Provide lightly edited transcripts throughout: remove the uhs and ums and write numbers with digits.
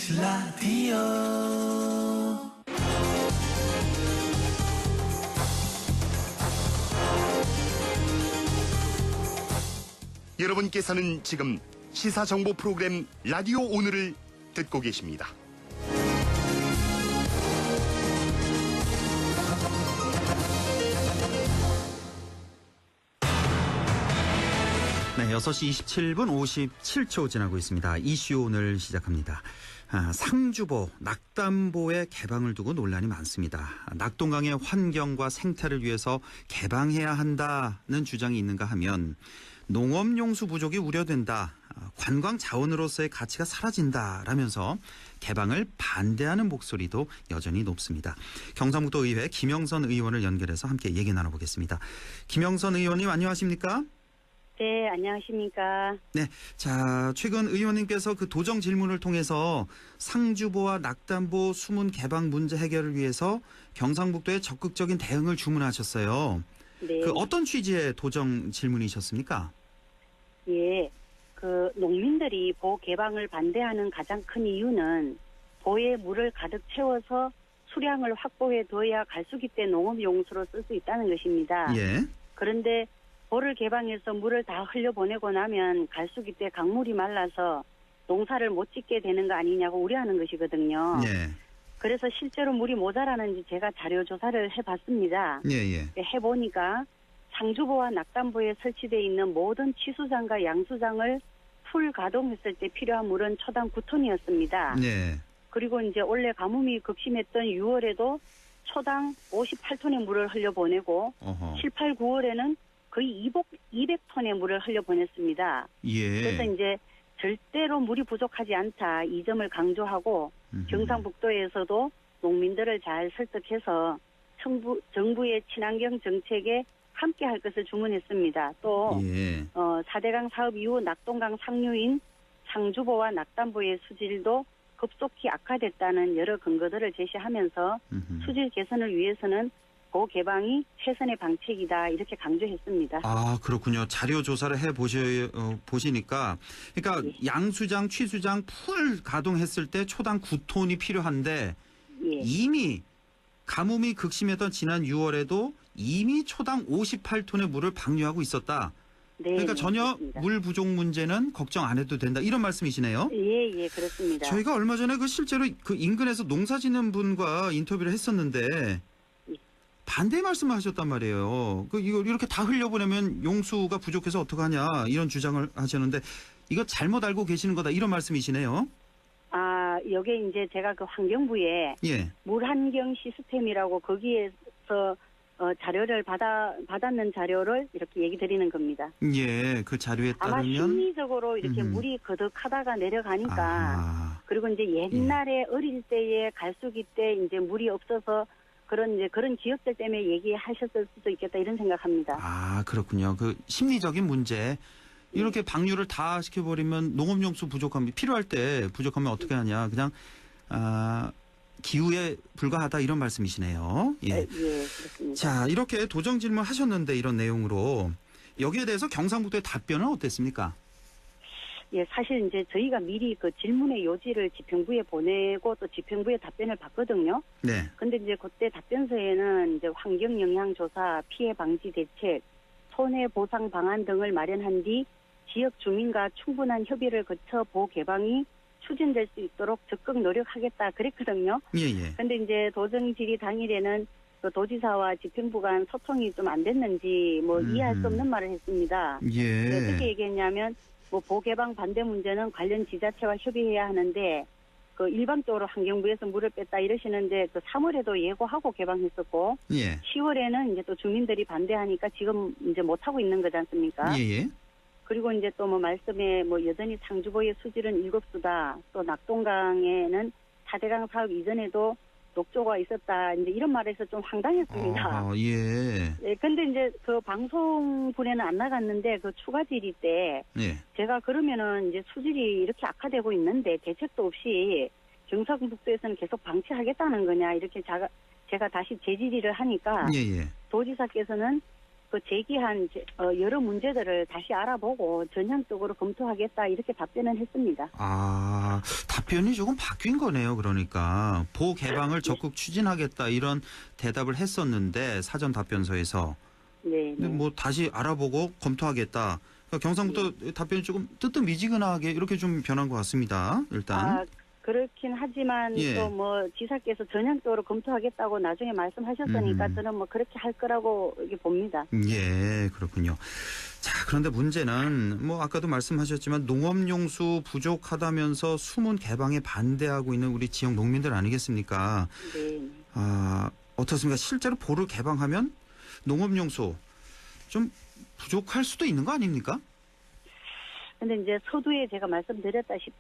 MBC 라디오 여러분께서는 지금 시사정보 프로그램 라디오 오늘을 듣고 계십니다. 네, 6시 27분 57초 지나고 있습니다. 이슈 오늘 시작합니다. 상주보, 낙담보의 개방을 두고 논란이 많습니다. 낙동강의 환경과 생태를 위해서 개방해야 한다는 주장이 있는가 하면 농업용수 부족이 우려된다. 관광 자원으로서의 가치가 사라진다라면서 개방을 반대하는 목소리도 여전히 높습니다. 경상북도 의회 김영선 의원을 연결해서 함께 얘기 나눠보겠습니다. 김영선 의원님 안녕하십니까? 네, 안녕하십니까. 네, 자 최근 의원님께서 그 도정 질문을 통해서 상주보와 낙담보 수문 개방 문제 해결을 위해서 경상북도에 적극적인 대응을 주문하셨어요. 네. 그 어떤 취지의 도정 질문이셨습니까? 예, 그 농민들이 보 개방을 반대하는 가장 큰 이유는 보에 물을 가득 채워서 수량을 확보해 둬야 갈수기 때 농업용수로 쓸 수 있다는 것입니다. 예. 그런데 보를 개방해서 물을 다 흘려보내고 나면 갈수기 때 강물이 말라서 농사를 못 짓게 되는 거 아니냐고 우려하는 것이거든요. 예. 그래서 실제로 물이 모자라는지 제가 자료 조사를 해봤습니다. 예. 해보니까 상주보와 낙담보에 설치되어 있는 모든 취수장과 양수장을 풀 가동했을 때 필요한 물은 초당 9톤이었습니다. 네. 그리고 이제 원래 가뭄이 극심했던 6월에도 초당 58톤의 물을 흘려보내고 어허. 7, 8, 9월에는 거의 200톤의 물을 흘려보냈습니다. 예. 그래서 이제 절대로 물이 부족하지 않다 이 점을 강조하고 경상북도에서도 농민들을 잘 설득해서 정부의 친환경 정책에 함께할 것을 주문했습니다. 또 예. 4대강 사업 이후 낙동강 상류인 상주보와 낙담보의 수질도 급속히 악화됐다는 여러 근거들을 제시하면서 수질 개선을 위해서는 보 개방이 최선의 방책이다 이렇게 강조했습니다. 아 그렇군요. 자료 조사를 보시니까 그러니까 예. 양수장, 취수장 풀 가동했을 때 초당 9톤이 필요한데 예. 이미 가뭄이 극심했던 지난 6월에도 이미 초당 58톤의 물을 방류하고 있었다. 네, 그러니까 네, 전혀 그렇습니다. 물 부족 문제는 걱정 안 해도 된다. 이런 말씀이시네요. 예, 그렇습니다. 저희가 얼마 전에 그 실제로 그 인근에서 농사 짓는 분과 인터뷰를 했었는데 반대 말씀하셨단 말이에요. 이거 이렇게 다 흘려보내면 용수가 부족해서 어떡하냐 이런 주장을 하셨는데 이거 잘못 알고 계시는 거다 이런 말씀이시네요. 아, 여기 이제 제가 그 환경부에 예. 물환경 시스템이라고 거기에서 자료를 받았는 자료를 이렇게 얘기 드리는 겁니다. 예, 그 자료에 아마 따르면 심리적으로 이렇게 물이 거득하다가 내려가니까 아, 그리고 이제 옛날에 어릴 때에 갈수기 때 이제 물이 없어서 그런 기억들 때문에 얘기하셨을 수도 있겠다 이런 생각합니다. 아 그렇군요. 그 심리적인 문제 이렇게 방류를 다 시켜버리면 농업용수 부족하면 필요할 때 부족하면 어떻게 하냐 그냥 기후에 불과하다 이런 말씀이시네요. 예. 그렇습니다. 자 이렇게 도정 질문 하셨는데 이런 내용으로 여기에 대해서 경상북도의 답변은 어땠습니까? 예, 사실 이제 저희가 미리 그 질문의 요지를 지평부에 보내고 또 지평부의 답변을 받거든요. 네. 근데 이제 그때 답변서에는 이제 환경 영향 조사, 피해 방지 대책, 손해 보상 방안 등을 마련한 뒤 지역 주민과 충분한 협의를 거쳐 보 개방이 추진될 수 있도록 적극 노력하겠다 그랬거든요. 예. 근데 이제 도정 질의 당일에는 그 도지사와 지평부 간 소통이 좀 안 됐는지 이해할 수 없는 말을 했습니다. 예. 어떻게 얘기했냐면 보 개방 반대 문제는 관련 지자체와 협의해야 하는데 그 일방적으로 환경부에서 물을 뺐다 이러시는데 그 3월에도 예고하고 개방했었고 예. 10월에는 이제 또 주민들이 반대하니까 지금 이제 못 하고 있는 거지 않습니까? 예. 그리고 이제 또 말씀에 여전히 상주보의 수질은 7수다. 또 낙동강에는 4대강 사업 이전에도 녹조가 있었다. 이제 이런 말에서 좀 황당했습니다. 예. 예, 근데 이제 그 방송분에는 안 나갔는데 그 추가 질의 때 예. 제가 그러면은 이제 수질이 이렇게 악화되고 있는데 대책도 없이 경상북도에서는 계속 방치하겠다는 거냐 이렇게 제가 다시 재질의를 하니까 예. 도지사께서는 그 제기한 여러 문제들을 다시 알아보고 전향적으로 검토하겠다 이렇게 답변을 했습니다. 아, 답변이 조금 바뀐 거네요. 그러니까 보호 개방을 적극 추진하겠다 이런 대답을 했었는데 사전 답변서에서 네. 근데 뭐 다시 알아보고 검토하겠다. 그러니까 경상부터 답변이 조금 뜨뜻미지근하게 이렇게 좀 변한 것 같습니다. 일단. 그렇긴 하지만 예. 또 뭐 지사께서 전향적으로 검토하겠다고 나중에 말씀하셨으니까 저는 뭐 그렇게 할 거라고 이렇게 봅니다. 예, 그렇군요. 자, 그런데 문제는 뭐 아까도 말씀하셨지만 농업용수 부족하다면서 수문 개방에 반대하고 있는 우리 지역 농민들 아니겠습니까? 네. 아, 어떻습니까? 실제로 보를 개방하면 농업용수 좀 부족할 수도 있는 거 아닙니까? 근데 이제 서두에 제가 말씀드렸다시피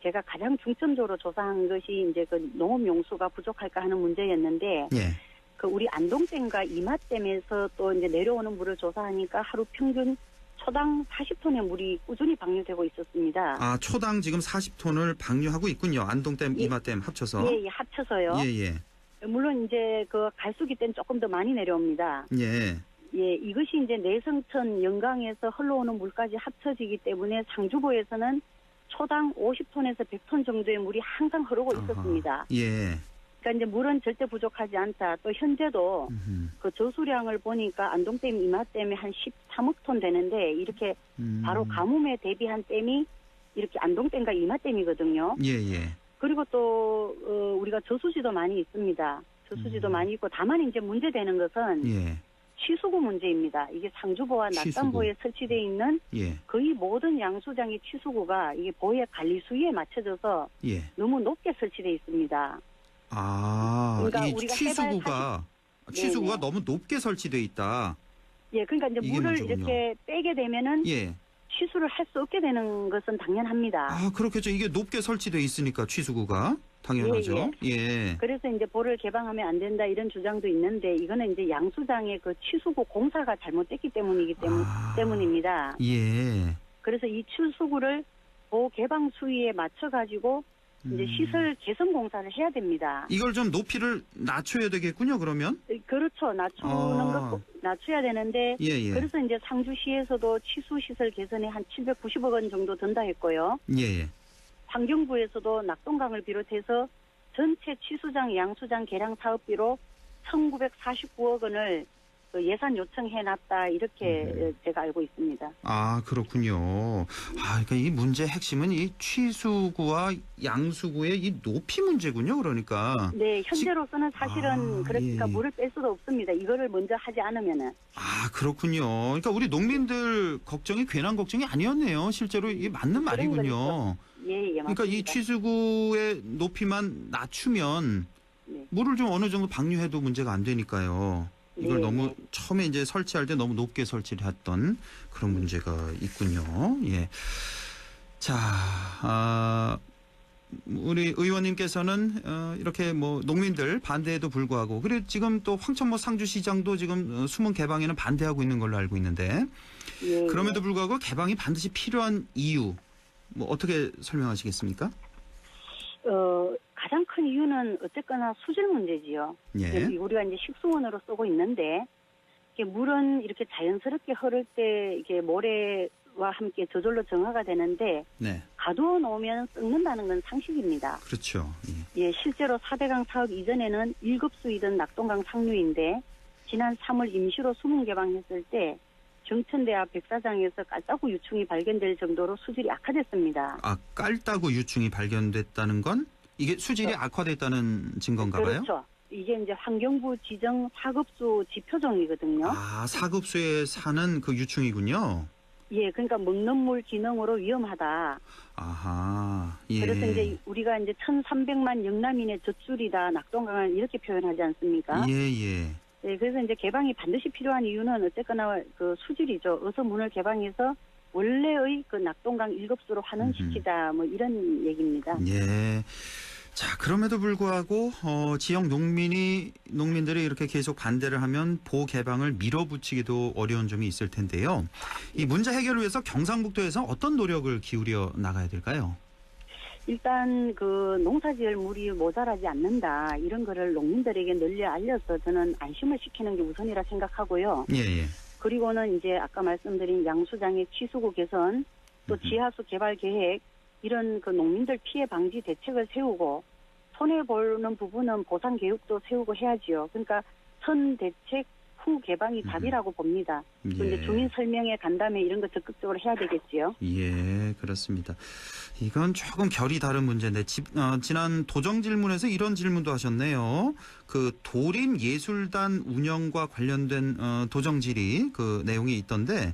제가 가장 중점적으로 조사한 것이 이제 그 농업용수가 부족할까 하는 문제였는데 예. 그 우리 안동댐과 이마댐에서 또 이제 내려오는 물을 조사하니까 하루 평균 초당 40톤의 물이 꾸준히 방류되고 있었습니다. 아, 초당 지금 40톤을 방류하고 있군요. 안동댐, 예. 이마댐 합쳐서. 예, 합쳐서요. 예, 예. 물론 이제 그 갈수기 때는 조금 더 많이 내려옵니다. 예. 예, 이것이 이제 내성천, 영강에서 흘러오는 물까지 합쳐지기 때문에 상주보에서는 초당 50톤에서 100톤 정도의 물이 항상 흐르고 있었습니다. 예. 그러니까 이제 물은 절대 부족하지 않다. 또 현재도 그 저수량을 보니까 안동댐, 이마댐이 한 13억 톤 되는데 이렇게 바로 가뭄에 대비한 댐이 이렇게 안동댐과 이마댐이거든요. 예, 예. 그리고 또 우리가 저수지도 많이 있습니다. 저수지도 많이 있고 다만 이제 문제되는 것은 예. 취수구 문제입니다. 이게 상주보와 낙담보에 설치되어 있는 예. 거의 모든 양수장의 취수구가 이게 보의 관리 수위에 맞춰져서 예. 너무 높게 설치되어 있습니다. 아, 그러니까 이 우리가 취수구가 네네. 너무 높게 설치돼 있다. 예, 그러니까 이제 이게 물을 문제군요. 이렇게 빼게 되면은 예. 취수를 할 수 없게 되는 것은 당연합니다. 아, 그렇겠죠. 이게 높게 설치돼 있으니까 취수구가 당연하죠. 예. 그래서 이제 보를 개방하면 안 된다 이런 주장도 있는데 이거는 이제 양수장의 그 취수구 공사가 잘못됐기 때문입니다. 예. 그래서 이 취수구를 보 개방 수위에 맞춰 가지고 이제 시설 개선 공사를 해야 됩니다. 이걸 좀 높이를 낮춰야 되겠군요. 그러면. 그렇죠. 낮춰야 되는데 예, 예. 그래서 이제 상주시에서도 취수 시설 개선에 한 790억 원 정도 든다 했고요. 예, 예. 환경부에서도 낙동강을 비롯해서 전체 취수장, 양수장 개량 사업비로 1,949억 원을 예산 요청해놨다 이렇게 제가 알고 있습니다. 아, 그렇군요. 아, 그러니까 이 문제의 핵심은 이 취수구와 양수구의 이 높이 문제군요. 그러니까. 네, 현재로서는 사실은 그러니까 예. 물을 뺄 수도 없습니다. 이거를 먼저 하지 않으면은. 아, 그렇군요. 그러니까 우리 농민들 걱정이 괜한 걱정이 아니었네요. 실제로 이게 맞는 말이군요. 예, 맞습니다. 그러니까 이 취수구의 높이만 낮추면 네. 물을 좀 어느 정도 방류해도 문제가 안 되니까요. 이걸 네, 너무 네. 처음에 이제 설치할 때 너무 높게 설치를 했던 그런 문제가 있군요. 예. 자, 우리 의원님께서는 이렇게 뭐 농민들 반대에도 불구하고 그리고 지금 또 황천모 상주시장도 지금 수문 개방에는 반대하고 있는 걸로 알고 있는데 예, 그럼에도 불구하고 개방이 반드시 필요한 이유 뭐 어떻게 설명하시겠습니까? 가장 큰 이유는 어쨌거나 수질 문제지요. 예. 우리가 이제 식수원으로 쓰고 있는데 이게 물은 이렇게 자연스럽게 흐를 때 이게 모래와 함께 저절로 정화가 되는데 네. 가두어 놓으면 썩는다는 건 상식입니다. 그렇죠. 예, 실제로 4대강 사업 이전에는 1급수이던 낙동강 상류인데 지난 3월 임시로 수문 개방했을 때 정천대 앞 백사장에서 깔따구 유충이 발견될 정도로 수질이 악화됐습니다. 아, 깔따구 유충이 발견됐다는 건 이게 수질이 악화됐다는 증거인가 봐요? 그렇죠. 이게 이제 환경부 지정 4급수 지표종이거든요. 아, 사급수에 사는 그 유충이군요. 예, 그러니까 먹는 물 기능으로 위험하다. 아하, 예. 그래서 이제 우리가 이제 1,300만 영남인의 젖줄이다 낙동강을 이렇게 표현하지 않습니까? 예, 예. 네, 그래서 이제 개방이 반드시 필요한 이유는 어쨌거나 그 수질이죠. 어서 문을 개방해서 원래의 그 낙동강 1급수로 환원시키자 뭐 이런 얘기입니다. 예. 자, 그럼에도 불구하고 지역 농민들이 이렇게 계속 반대를 하면 보 개방을 밀어붙이기도 어려운 점이 있을 텐데요. 이 문제 해결을 위해서 경상북도에서 어떤 노력을 기울여 나가야 될까요? 일단 그 농사지을 물이 모자라지 않는다 이런 거를 농민들에게 널리 알려서 저는 안심을 시키는 게 우선이라 생각하고요. 예, 예. 그리고는 이제 아까 말씀드린 양수장의 취수구 개선, 또 지하수 개발 계획, 이런 그 농민들 피해 방지 대책을 세우고, 손해보는 부분은 보상 계획도 세우고 해야지요. 그러니까 선 대책 후 개방이 답이라고 봅니다. 그런데 주민 설명회 간담회 이런 거 적극적으로 해야 되겠지요. 예, 그렇습니다. 이건 조금 결이 다른 문제인데 지난 도정 질문에서 이런 질문도 하셨네요. 그 도림 예술단 운영과 관련된 도정 질의 그 내용이 있던데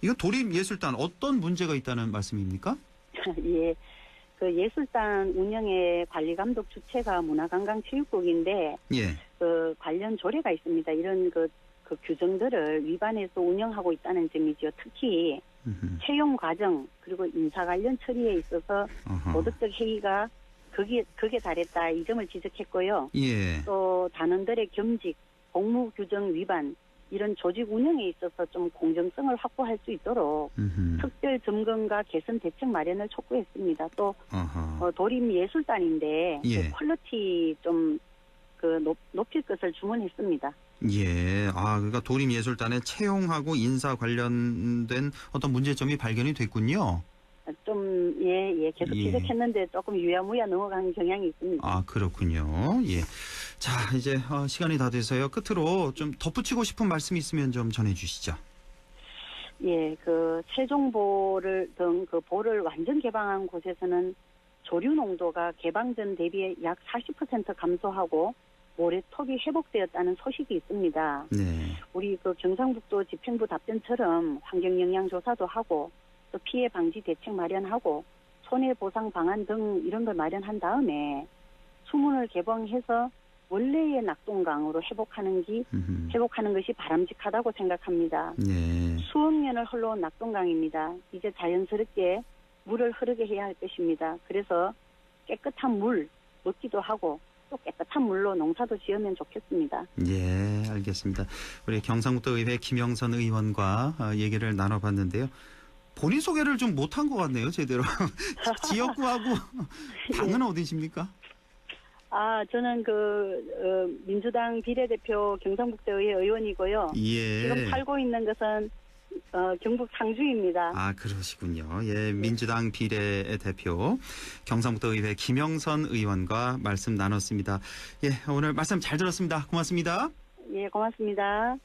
이거 도림 예술단 어떤 문제가 있다는 말씀입니까? 예. 그 예술단 운영의 관리 감독 주체가 문화관광체육국인데 예. 그 관련 조례가 있습니다. 이런 그 규정들을 위반해서 운영하고 있다는 점이죠. 특히 채용 과정 그리고 인사 관련 처리에 있어서 도덕적 해이가 극에 달했다 이 점을 지적했고요. 예. 또 단원들의 겸직, 복무 규정 위반 이런 조직 운영에 있어서 좀 공정성을 확보할 수 있도록 특별 점검과 개선 대책 마련을 촉구했습니다. 또 도림 예술단인데 예. 그 퀄리티 좀 높일 것을 주문했습니다. 예. 그러니까 도림 예술단의 채용하고 인사 관련된 어떤 문제점이 발견이 됐군요. 좀 계속 지적했는데 조금 유야무야 넘어간 경향이 있습니다. 그렇군요. 예. 자, 이제 시간이 다 돼서요. 끝으로 좀 덧붙이고 싶은 말씀이 있으면 좀 전해주시죠. 예, 그 세종보를 등 그 보를 완전 개방한 곳에서는 조류 농도가 개방 전 대비해 약 40% 감소하고 모래톱이 회복되었다는 소식이 있습니다. 네. 우리 그 경상북도 집행부 답변처럼 환경 영향 조사도 하고 또 피해 방지 대책 마련하고 손해보상 방안 등 이런 걸 마련한 다음에 수문을 개방해서 원래의 낙동강으로 회복하는 것이 바람직하다고 생각합니다. 네. 수억 년을 흘러온 낙동강입니다. 이제 자연스럽게 물을 흐르게 해야 할 것입니다. 그래서 깨끗한 물 먹기도 하고 또 깨끗한 물로 농사도 지으면 좋겠습니다. 예, 알겠습니다. 우리 경상북도 의회 김영선 의원과 얘기를 나눠봤는데요. 본인 소개를 좀 못한 것 같네요, 제대로. 지역구하고 당은 어디십니까? 저는 민주당 비례대표 경상북도 의회 의원이고요. 예. 지금 살고 있는 것은 경북 상주입니다. 그러시군요. 예, 민주당 비례대표 경상북도 의회 김영선 의원과 말씀 나눴습니다. 예, 오늘 말씀 잘 들었습니다. 고맙습니다. 예, 고맙습니다.